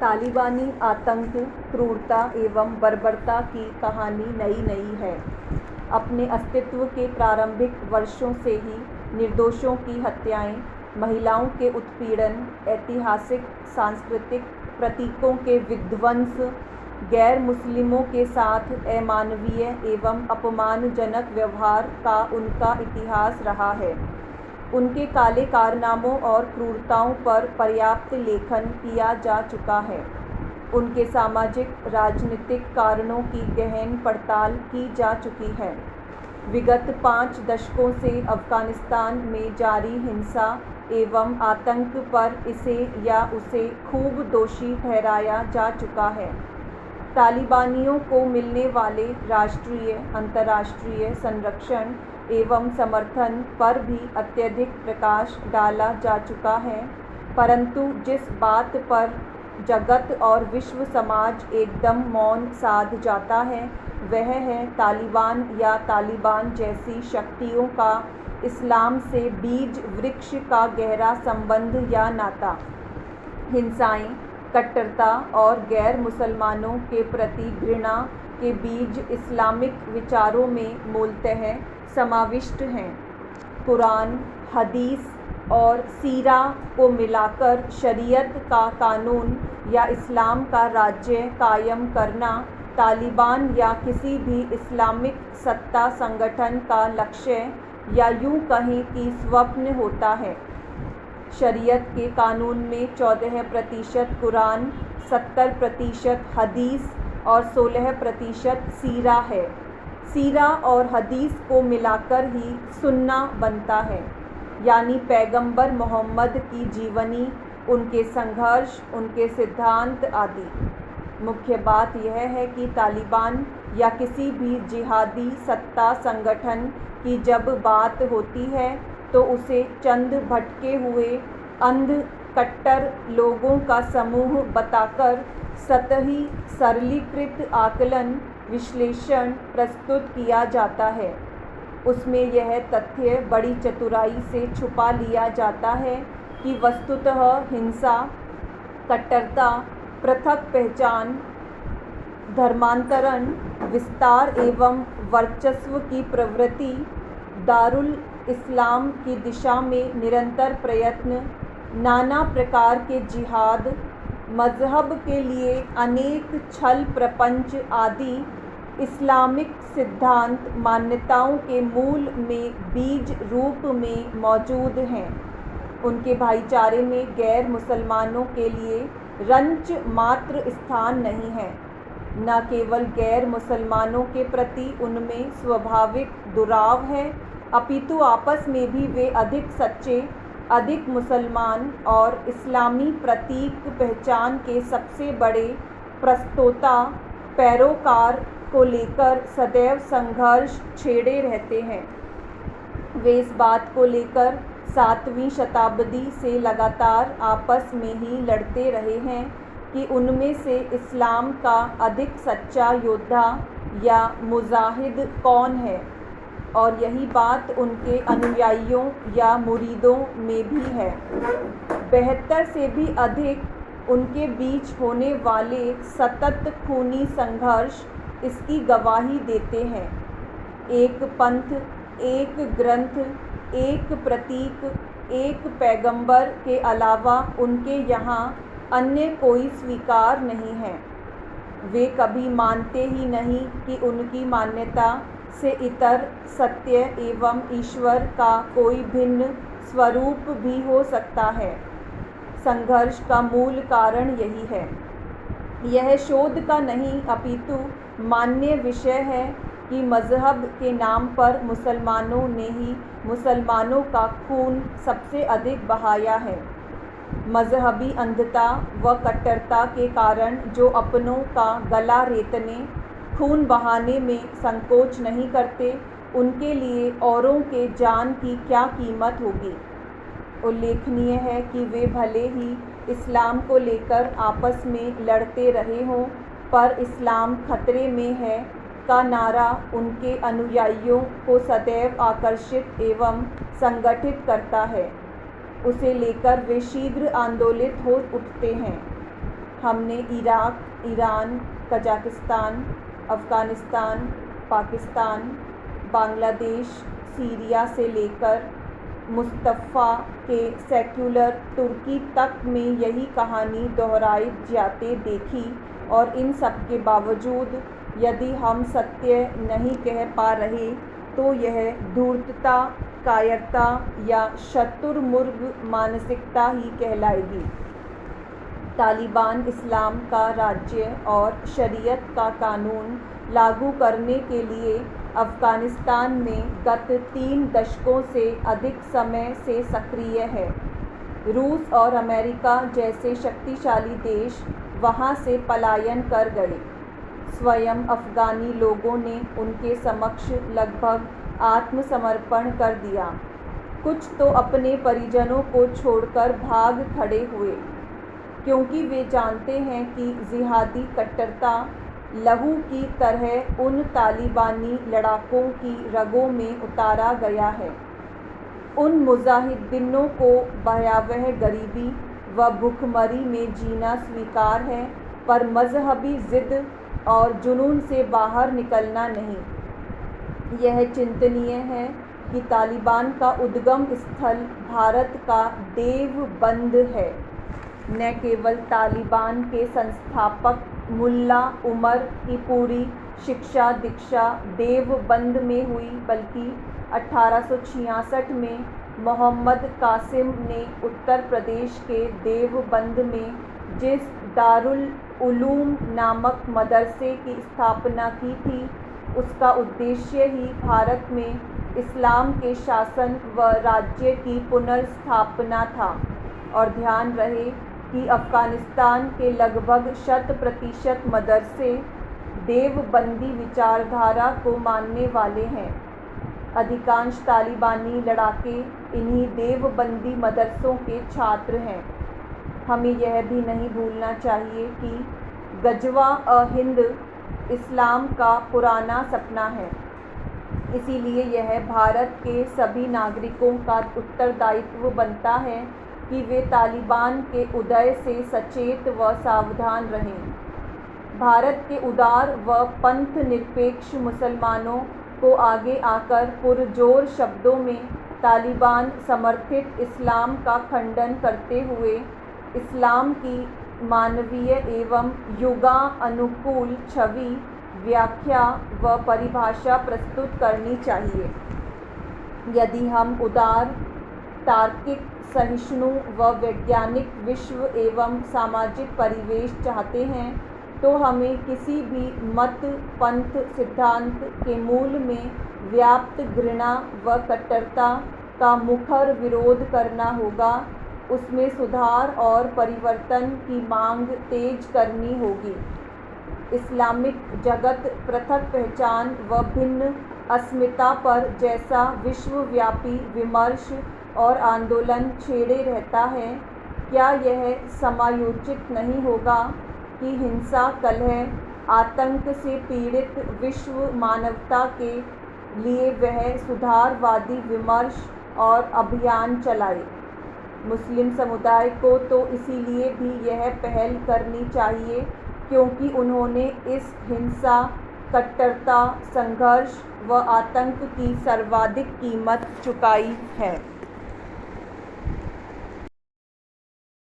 तालिबानी आतंक, क्रूरता एवं बर्बरता की कहानी नई है। अपने अस्तित्व के प्रारंभिक वर्षों से ही निर्दोषों की हत्याएं, महिलाओं के उत्पीड़न, ऐतिहासिक सांस्कृतिक प्रतीकों के विध्वंस, गैर मुस्लिमों के साथ अमानवीय एवं अपमानजनक व्यवहार का उनका इतिहास रहा है। उनके काले कारनामों और क्रूरताओं पर पर्याप्त लेखन किया जा चुका है। उनके सामाजिक राजनीतिक कारणों की गहन पड़ताल की जा चुकी है। विगत 5 दशकों से अफ़गानिस्तान में जारी हिंसा एवं आतंक पर इसे या उसे खूब दोषी ठहराया जा चुका है। तालिबानियों को मिलने वाले राष्ट्रीय, अंतर्राष्ट्रीय संरक्षण एवं समर्थन पर भी अत्यधिक प्रकाश डाला जा चुका है, परंतु जिस बात पर जगत और विश्व समाज एकदम मौन साध जाता है वह है तालिबान या तालिबान जैसी शक्तियों का इस्लाम से बीज वृक्ष का गहरा संबंध या नाता। हिंसाएं, कट्टरता और गैर मुसलमानों के प्रति घृणा के बीज इस्लामिक विचारों में मूलतः समाविष्ट हैं। कुरान, हदीस और सीरा को मिलाकर शरीयत का कानून या इस्लाम का राज्य कायम करना तालिबान या किसी भी इस्लामिक सत्ता संगठन का लक्ष्य या यूं कहें कि स्वप्न होता है। शरीयत के कानून में 14% कुरान, 70% हदीस और 16% सीरा है। सीरा और हदीस को मिलाकर ही सुन्ना बनता है, यानी पैगंबर मोहम्मद की जीवनी, उनके संघर्ष, उनके सिद्धांत आदि। मुख्य बात यह है कि तालिबान या किसी भी जिहादी सत्ता संगठन की जब बात होती है तो उसे चंद भटके हुए अंध कट्टर लोगों का समूह बताकर सतही सरलीकृत आकलन विश्लेषण प्रस्तुत किया जाता है। उसमें यह तथ्य बड़ी चतुराई से छुपा लिया जाता है कि वस्तुतः हिंसा, कट्टरता, पृथक पहचान, धर्मांतरण, विस्तार एवं वर्चस्व की प्रवृत्ति, दारुल इस्लाम की दिशा में निरंतर प्रयत्न, नाना प्रकार के जिहाद, मजहब के लिए अनेक छल प्रपंच आदि इस्लामिक सिद्धांत मान्यताओं के मूल में बीज रूप में मौजूद हैं। उनके भाईचारे में गैर मुसलमानों के लिए रंच मात्र स्थान नहीं है। न केवल गैर मुसलमानों के प्रति उनमें स्वाभाविक दुराव है, अपितु आपस में भी वे अधिक सच्चे, अधिक मुसलमान और इस्लामी प्रतीक पहचान के सबसे बड़े प्रस्तोता पैरोकार को लेकर सदैव संघर्ष छेड़े रहते हैं। वे इस बात को लेकर 7वीं शताब्दी से लगातार आपस में ही लड़ते रहे हैं कि उनमें से इस्लाम का अधिक सच्चा योद्धा या मुजाहिद कौन है, और यही बात उनके अनुयायियों या मुरीदों में भी है। 72 से भी अधिक उनके बीच होने वाले सतत खूनी संघर्ष इसकी गवाही देते हैं। एक पंथ, एक ग्रंथ, एक प्रतीक, एक पैगंबर के अलावा उनके यहाँ अन्य कोई स्वीकार नहीं है। वे कभी मानते ही नहीं कि उनकी मान्यता से इतर सत्य एवं ईश्वर का कोई भिन्न स्वरूप भी हो सकता है। संघर्ष का मूल कारण यही है। यह शोध का नहीं अपितु मान्य विषय है कि मज़हब के नाम पर मुसलमानों ने ही मुसलमानों का खून सबसे अधिक बहाया है। मज़हबी अंधता व कट्टरता के कारण जो अपनों का गला रेतने, खून बहाने में संकोच नहीं करते, उनके लिए औरों के जान की क्या कीमत होगी। उल्लेखनीय है कि वे भले ही इस्लाम को लेकर आपस में लड़ते रहे हों, पर इस्लाम खतरे में है का नारा उनके अनुयायियों को सदैव आकर्षित एवं संगठित करता है। उसे लेकर वे शीघ्र आंदोलित हो उठते हैं। हमने Iraq, Iran, Kazakhstan, Afghanistan, Pakistan, Bangladesh, Syria से लेकर मुस्तफ़ा के सेक्युलर तुर्की तक में यही कहानी दोहराई जाते देखी और इन सब के बावजूद यदि हम सत्य नहीं कह पा रहे तो यह धूर्तता, कायरता या शुतुरमुर्ग मानसिकता ही कहलाएगी। तालिबान इस्लाम का राज्य और शरीयत का कानून लागू करने के लिए अफ़गानिस्तान में गत 3 दशकों से अधिक समय से सक्रिय है। रूस और अमेरिका जैसे शक्तिशाली देश वहां से पलायन कर गए। स्वयं अफ़गानी लोगों ने उनके समक्ष लगभग आत्मसमर्पण कर दिया। कुछ तो अपने परिजनों को छोड़कर भाग खड़े हुए, क्योंकि वे जानते हैं कि जिहादी कट्टरता लहू की तरह उन तालिबानी लड़ाकों की रगों में उतारा गया है। उन मुजाहिदीनों को भयावह गरीबी व भुखमरी में जीना स्वीकार है, पर मजहबी ज़िद और जुनून से बाहर निकलना नहीं। यह चिंतनीय है कि तालिबान का उद्गम स्थल भारत का देवबंद है। न केवल तालिबान के संस्थापक मुल्ला उमर की पूरी शिक्षा दीक्षा देवबंद में हुई, बल्कि 1866 में मोहम्मद कासिम ने उत्तर प्रदेश के देवबंद में जिस दारुल उलूम नामक मदरसे की स्थापना की थी, उसका उद्देश्य ही भारत में इस्लाम के शासन व राज्य की पुनर्स्थापना था। और ध्यान रहे कि अफ़गानिस्तान के लगभग 100% मदरसे देवबंदी विचारधारा को मानने वाले हैं। अधिकांश तालिबानी लड़ाके इन्हीं देवबंदी मदरसों के छात्र हैं। हमें यह भी नहीं भूलना चाहिए कि गज़वा-ए-हिंद इस्लाम का पुराना सपना है। इसीलिए यह भारत के सभी नागरिकों का उत्तरदायित्व बनता है कि वे तालिबान के उदय से सचेत व सावधान रहें। भारत के उदार व पंथ निरपेक्ष मुसलमानों को आगे आकर पुरजोर शब्दों में तालिबान समर्थित इस्लाम का खंडन करते हुए इस्लाम की मानवीय एवं युगानुकूल छवि, व्याख्या व परिभाषा प्रस्तुत करनी चाहिए। यदि हम उदार, तार्किक, सहिष्णु व वैज्ञानिक विश्व एवं सामाजिक परिवेश चाहते हैं तो हमें किसी भी मत, पंथ, सिद्धांत के मूल में व्याप्त घृणा व कट्टरता का मुखर विरोध करना होगा। उसमें सुधार और परिवर्तन की मांग तेज करनी होगी। इस्लामिक जगत पृथक पहचान व भिन्न अस्मिता पर जैसा विश्वव्यापी विमर्श और आंदोलन छेड़े रहता है, क्या यह समायोचित नहीं होगा कि हिंसा, कलह, आतंक से पीड़ित विश्व मानवता के लिए वह सुधारवादी विमर्श और अभियान चलाए। मुस्लिम समुदाय को तो इसीलिए भी यह पहल करनी चाहिए क्योंकि उन्होंने इस हिंसा, कट्टरता, संघर्ष व आतंक की सर्वाधिक कीमत चुकाई है।